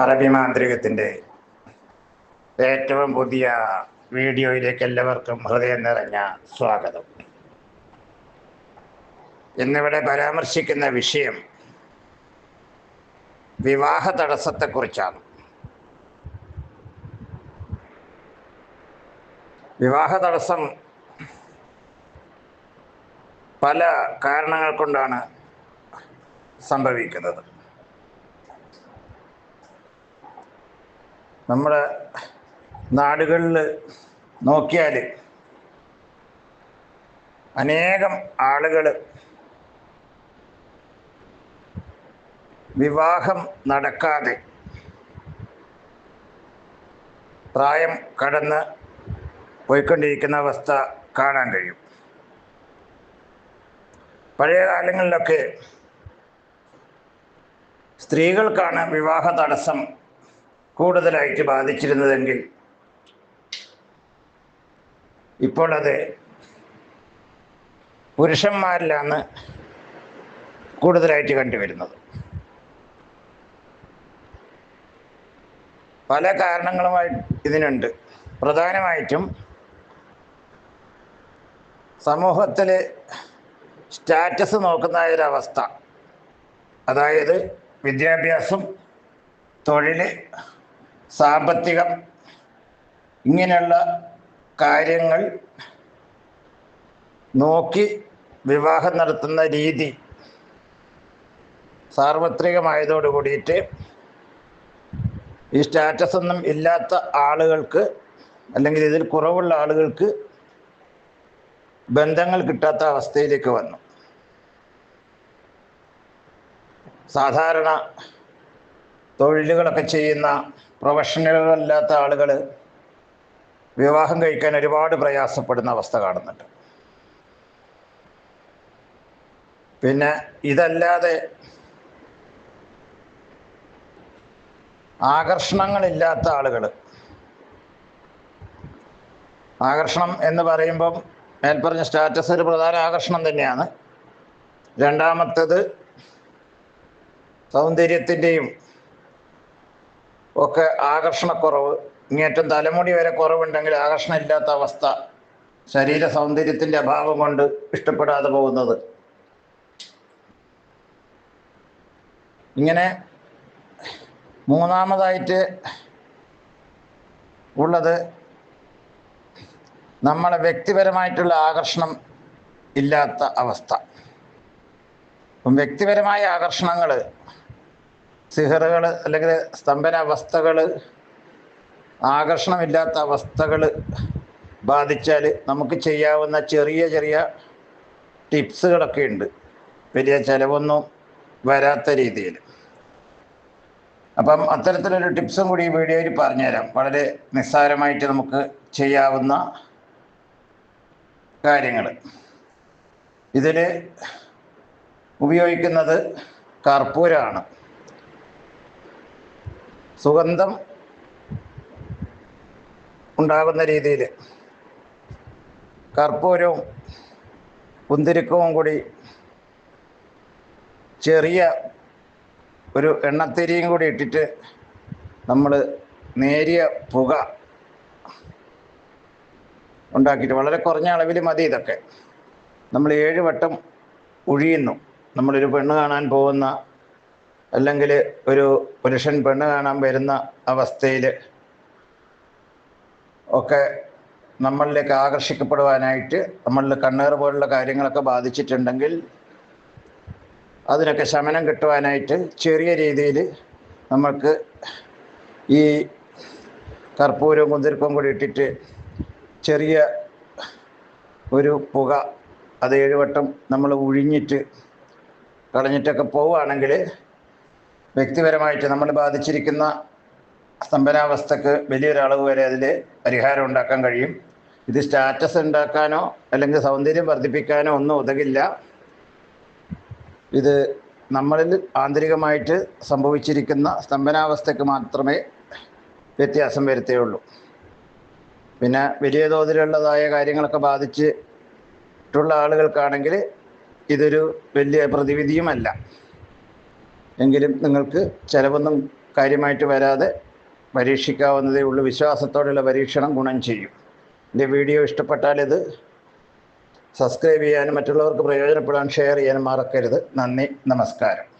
അറബി മാന്ത്രികത്തിൻ്റെ ഏറ്റവും പുതിയ വീഡിയോയിലേക്ക് എല്ലാവർക്കും ഹൃദയം നിറഞ്ഞ സ്വാഗതം. ഇന്നിവിടെ പരാമർശിക്കുന്ന വിഷയം വിവാഹ തടസ്സത്തെക്കുറിച്ചാണ്. വിവാഹ തടസ്സം പല കാരണങ്ങൾ കൊണ്ടാണ് സംഭവിക്കുന്നത്. നമ്മുടെ നാടുകളിൽ നോക്കിയാൽ അനേകം ആളുകൾ വിവാഹം നടക്കാതെ പ്രായം കടന്ന് പോയിക്കൊണ്ടിരിക്കുന്ന അവസ്ഥ കാണാൻ കഴിയും. പഴയ കാലങ്ങളിലൊക്കെ സ്ത്രീകൾക്കാണ് വിവാഹ തടസ്സം കൂടുതലായിട്ട് ബാധിച്ചിരുന്നതെങ്കിൽ ഇപ്പോൾ അത് പുരുഷന്മാരിലാണ് കൂടുതലായിട്ട് കണ്ടുവരുന്നത്. പല കാരണങ്ങളുമായി ഇതിനുണ്ട്. പ്രധാനമായിട്ടും സമൂഹത്തിൽ സ്റ്റാറ്റസ് നോക്കുന്ന ഒരവസ്ഥ, അതായത് വിദ്യാഭ്യാസം, തൊഴിൽ, സാമ്പത്തികം, ഇങ്ങനെയുള്ള കാര്യങ്ങൾ നോക്കി വിവാഹം നടത്തുന്ന രീതി സാർവത്രികമായതോട് കൂടിയിട്ട് ഈ സ്റ്റാറ്റസ് ഒന്നും ഇല്ലാത്ത ആളുകൾക്ക്, അല്ലെങ്കിൽ ഇതിൽ കുറവുള്ള ആളുകൾക്ക് ബന്ധങ്ങൾ കിട്ടാത്ത അവസ്ഥയിലേക്ക് വന്നു. സാധാരണ തൊഴിലുകളൊക്കെ ചെയ്യുന്ന പ്രൊഫഷണലുകളല്ലാത്ത ആളുകൾ വിവാഹം കഴിക്കാൻ ഒരുപാട് പ്രയാസപ്പെടുന്ന അവസ്ഥ കാണുന്നുണ്ട്. പിന്നെ ഇതല്ലാതെ ആകർഷണങ്ങളില്ലാത്ത ആളുകൾ, ആകർഷണം എന്ന് പറയുമ്പം മേൽപ്പറഞ്ഞ സ്റ്റാറ്റസ് ഒരു പ്രധാന ആകർഷണം തന്നെയാണ്. രണ്ടാമത്തേത് സൗന്ദര്യത്തിൻ്റെയും ഒക്കെ ആകർഷണക്കുറവ്. ഇങ്ങേറ്റം തലമുടി വരെ കുറവുണ്ടെങ്കിൽ ആകർഷണം ഇല്ലാത്ത അവസ്ഥ, ശരീര സൗന്ദര്യത്തിൻ്റെ അഭാവം കൊണ്ട് ഇഷ്ടപ്പെടാതെ പോകുന്നത്. ഇങ്ങനെ മൂന്നാമതായിട്ട് ഉള്ളത് നമ്മളെ വ്യക്തിപരമായിട്ടുള്ള ആകർഷണം ഇല്ലാത്ത അവസ്ഥ. അപ്പം വ്യക്തിപരമായ ആകർഷണങ്ങൾ, സിഹറുകൾ അല്ലെങ്കിൽ സ്തംഭനാവസ്ഥകൾ, ആകർഷണമില്ലാത്ത അവസ്ഥകൾ ബാധിച്ചാൽ നമുക്ക് ചെയ്യാവുന്ന ചെറിയ ചെറിയ ടിപ്സുകളൊക്കെ ഉണ്ട്, വലിയ ചിലവൊന്നും വരാത്ത രീതിയിൽ. അപ്പം അത്തരത്തിലൊരു ടിപ്സും കൂടി ഈ വീഡിയോയിൽ പറഞ്ഞുതരാം. വളരെ നിസ്സാരമായിട്ട് നമുക്ക് ചെയ്യാവുന്ന കാര്യങ്ങൾ. ഇതിൽ ഉപയോഗിക്കുന്നത് കർപ്പൂരമാണ്. സുഗന്ധം ഉണ്ടാകുന്ന രീതിയിൽ കർപ്പൂരവും കുന്തിരിക്കവും കൂടി ചെറിയ ഒരു എണ്ണത്തിരിയും കൂടി ഇട്ടിട്ട് നമ്മൾ നേരിയ പുക ഉണ്ടാക്കിയിട്ട്, വളരെ കുറഞ്ഞ അളവിൽ മതി ഇതൊക്കെ, നമ്മൾ 7 വട്ടം ഒഴിയുന്നു. നമ്മളൊരു പെണ്ണ് കാണാൻ പോകുന്ന, അല്ലെങ്കിൽ ഒരു പുരുഷൻ പെണ്ണ് കാണാൻ വരുന്ന അവസ്ഥയിൽ ഒക്കെ നമ്മളിലേക്ക് ആകർഷിക്കപ്പെടുവാനായിട്ട്, നമ്മളിൽ കണ്ണേറ് പോലുള്ള കാര്യങ്ങളൊക്കെ ബാധിച്ചിട്ടുണ്ടെങ്കിൽ അതിനൊക്കെ ശമനം കിട്ടുവാനായിട്ട് ചെറിയ രീതിയിൽ നമുക്ക് ഈ കർപ്പൂരവും കുന്തിരിക്കവും കൂടി ഇട്ടിട്ട് ചെറിയ ഒരു പുക, അത് 7 വട്ടം നമ്മൾ ഒഴിഞ്ഞിട്ട് കളഞ്ഞിട്ടൊക്കെ പോവുകയാണെങ്കിൽ വ്യക്തിപരമായിട്ട് നമ്മൾ ബാധിച്ചിരിക്കുന്ന സ്തംഭനാവസ്ഥക്ക് വലിയൊരളവ് വരെ അതിൽ പരിഹാരം ഉണ്ടാക്കാൻ കഴിയും. ഇത് സ്റ്റാറ്റസ് ഉണ്ടാക്കാനോ അല്ലെങ്കിൽ സൗന്ദര്യം വർദ്ധിപ്പിക്കാനോ ഒന്നും ഉതകില്ല. ഇത് നമ്മളിൽ ആന്തരികമായിട്ട് സംഭവിച്ചിരിക്കുന്ന സ്തംഭനാവസ്ഥയ്ക്ക് മാത്രമേ വ്യത്യാസം വരുത്തുകയുള്ളൂ. പിന്നെ വലിയ തോതിലുള്ളതായ കാര്യങ്ങളൊക്കെ ബാധിച്ചിട്ടുള്ള ആളുകൾക്കാണെങ്കിൽ ഇതൊരു വലിയ പ്രതിവിധിയുമല്ല. എങ്കിലും നിങ്ങൾക്ക് ചിലവൊന്നും കാര്യമായിട്ട് വരാതെ പരീക്ഷിക്കാവുന്നതേ ഉള്ളൂ. വിശ്വാസത്തോടെയുള്ള പരീക്ഷണം ഗുണം ചെയ്യും. എൻ്റെ വീഡിയോ ഇഷ്ടപ്പെട്ടാൽ ഇത് സബ്സ്ക്രൈബ് ചെയ്യാനും മറ്റുള്ളവർക്ക് പ്രയോജനപ്പെടാൻ ഷെയർ ചെയ്യാനും മറക്കരുത്. നന്ദി, നമസ്കാരം.